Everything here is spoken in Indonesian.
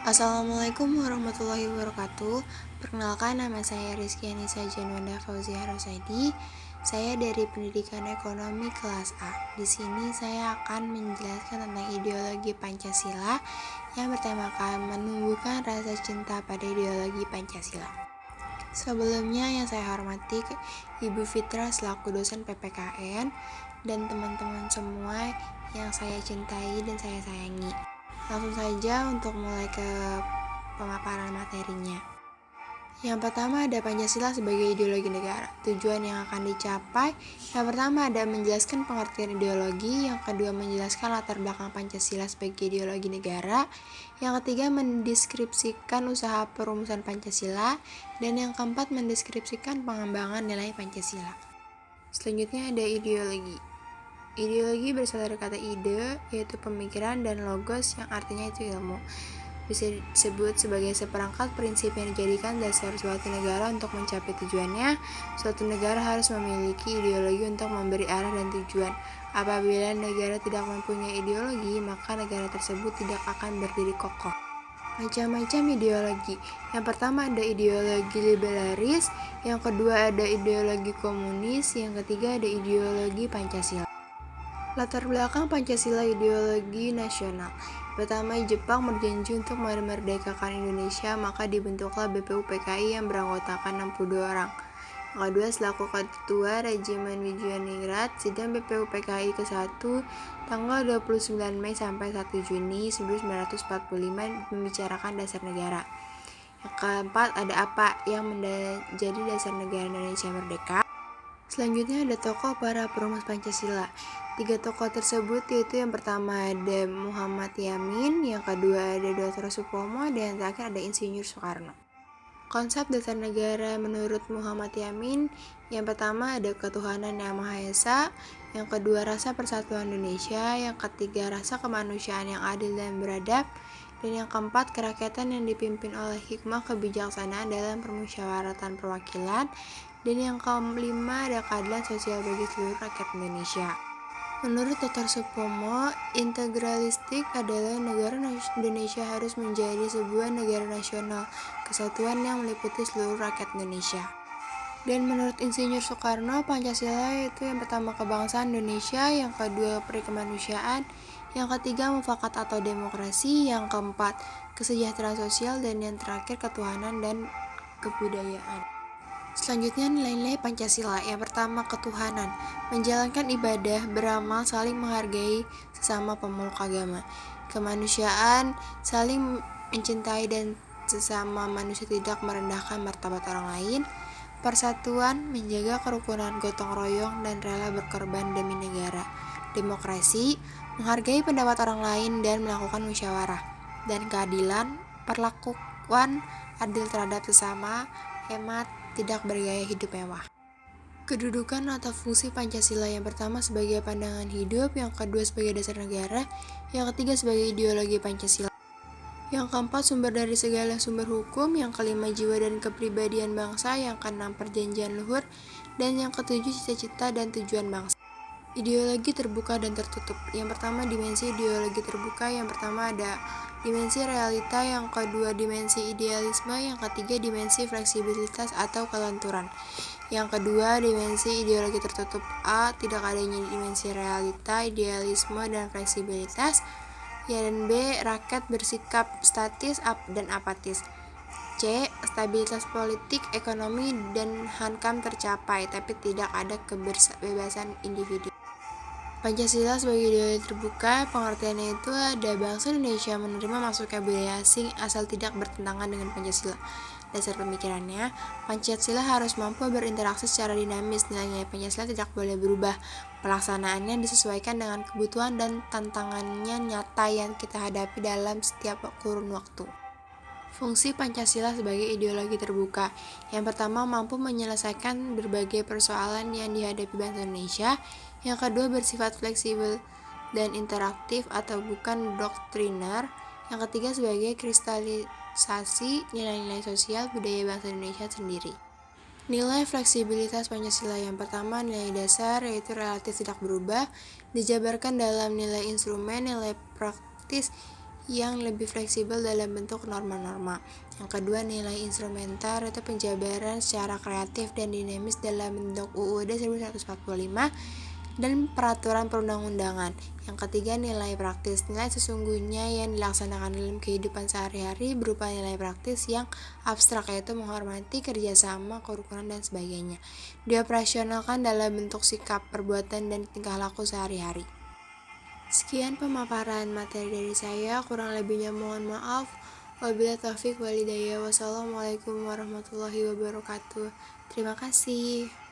Assalamualaikum warahmatullahi wabarakatuh. Perkenalkan, nama saya Rizky Anissa Janwanda Fauzia Rosaidi. Saya dari Pendidikan Ekonomi kelas A. Di sini saya akan menjelaskan tentang ideologi Pancasila yang bertemakan menumbuhkan rasa cinta pada ideologi Pancasila. Sebelumnya yang saya hormati Ibu Fitra selaku dosen PPKN dan teman-teman semua yang saya cintai dan saya sayangi. Langsung saja untuk mulai ke pemaparan materinya. Yang pertama ada Pancasila sebagai ideologi negara. Tujuan yang akan dicapai, yang pertama ada menjelaskan pengertian ideologi, yang kedua menjelaskan latar belakang Pancasila sebagai ideologi negara, yang ketiga mendeskripsikan usaha perumusan Pancasila, dan yang keempat mendeskripsikan pengembangan nilai Pancasila. Selanjutnya ada ideologi. Ideologi berasal dari kata ide, yaitu pemikiran, dan logos yang artinya itu ilmu. Bisa disebut sebagai seperangkat prinsip yang dijadikan dasar suatu negara untuk mencapai tujuannya. Suatu negara harus memiliki ideologi untuk memberi arah dan tujuan. Apabila negara tidak mempunyai ideologi, maka negara tersebut tidak akan berdiri kokoh. Macam-macam ideologi. Yang pertama ada ideologi liberalis, yang kedua ada ideologi komunis, yang ketiga ada ideologi Pancasila. Latar belakang Pancasila ideologi nasional. Pertama, Jepang berjanji untuk memerdekakan Indonesia, maka dibentuklah BPUPKI yang beranggotakan 62 orang. Yang kedua, selaku ketua Regimen Wijaningrat, sidang BPUPKI ke-1 tanggal 29 Mei sampai 1 Juni 1945 membicarakan dasar negara. Yang keempat, ada apa yang menjadi dasar negara Indonesia merdeka? Selanjutnya ada tokoh para perumus Pancasila. 3 tokoh tersebut yaitu yang pertama ada Muhammad Yamin, yang kedua ada Dr. Supomo, dan yang terakhir ada Insinyur Soekarno. Konsep dasar negara menurut Muhammad Yamin, yang pertama ada ketuhanan yang Maha Esa, yang kedua rasa persatuan Indonesia, yang ketiga rasa kemanusiaan yang adil dan beradab, dan yang keempat kerakyatan yang dipimpin oleh hikmah kebijaksanaan dalam permusyawaratan perwakilan, dan yang kelima ada keadilan sosial bagi seluruh rakyat Indonesia. Menurut Dr. Supomo, integralistik adalah negara Indonesia harus menjadi sebuah negara nasional, kesatuan yang meliputi seluruh rakyat Indonesia. Dan menurut Insinyur Soekarno, Pancasila itu yang pertama kebangsaan Indonesia, yang kedua perikemanusiaan, yang ketiga mufakat atau demokrasi, yang keempat kesejahteraan sosial, dan yang terakhir ketuhanan dan kebudayaan. Selanjutnya nilai-nilai Pancasila. Yang pertama ketuhanan, menjalankan ibadah, beramal, saling menghargai sesama pemeluk agama. Kemanusiaan, saling mencintai dan sesama manusia tidak merendahkan martabat orang lain. Persatuan, menjaga kerukunan, gotong royong, dan rela berkorban demi negara. Demokrasi, menghargai pendapat orang lain dan melakukan musyawarah. Dan keadilan, perlakuan adil terhadap sesama, hemat, tidak bergaya hidup mewah. Kedudukan atau fungsi Pancasila, yang pertama sebagai pandangan hidup, yang kedua sebagai dasar negara, yang ketiga sebagai ideologi Pancasila. Yang keempat sumber dari segala sumber hukum, yang kelima jiwa dan kepribadian bangsa, yang keenam perjanjian luhur, dan yang ketujuh cita-cita dan tujuan bangsa. Ideologi terbuka dan tertutup. Yang pertama dimensi ideologi terbuka, yang pertama ada dimensi realita, yang kedua dimensi idealisme, yang ketiga dimensi fleksibilitas atau kelenturan. Yang kedua dimensi ideologi tertutup. A. Tidak adanya dimensi realita, idealisme, dan fleksibilitas. Dan B. Rakyat bersikap statis dan apatis. C. Stabilitas politik, ekonomi, dan hankam tercapai, tapi tidak ada kebebasan individu. Pancasila sebagai ideologi terbuka, pengertiannya itu ada bangsa Indonesia menerima masuknya budaya asing asal tidak bertentangan dengan Pancasila. Dasar pemikirannya, Pancasila harus mampu berinteraksi secara dinamis, nilai-nilai Pancasila tidak boleh berubah. Pelaksanaannya disesuaikan dengan kebutuhan dan tantangannya nyata yang kita hadapi dalam setiap kurun waktu. Fungsi Pancasila sebagai ideologi terbuka. Yang pertama, mampu menyelesaikan berbagai persoalan yang dihadapi bangsa Indonesia. Yang kedua, bersifat fleksibel dan interaktif atau bukan doktriner. Yang ketiga, sebagai kristalisasi nilai-nilai sosial budaya bangsa Indonesia sendiri. Nilai fleksibilitas Pancasila. Yang pertama, nilai dasar yaitu relatif tidak berubah, dijabarkan dalam nilai instrumen, nilai praktis yang lebih fleksibel dalam bentuk norma-norma. Yang kedua, nilai instrumenter atau penjabaran secara kreatif dan dinamis dalam bentuk UUD 1945 dan peraturan perundang-undangan. Yang ketiga, nilai praktis. Nilai sesungguhnya yang dilaksanakan dalam kehidupan sehari-hari berupa nilai praktis yang abstrak, yaitu menghormati, kerjasama, kerukunan, dan sebagainya. Dioperasionalkan dalam bentuk sikap, perbuatan, dan tingkah laku sehari-hari. Sekian pemaparan materi dari saya, kurang lebihnya mohon maaf. Wabillahi taufiq walhidayah. Wassalamualaikum warahmatullahi wabarakatuh. Terima kasih.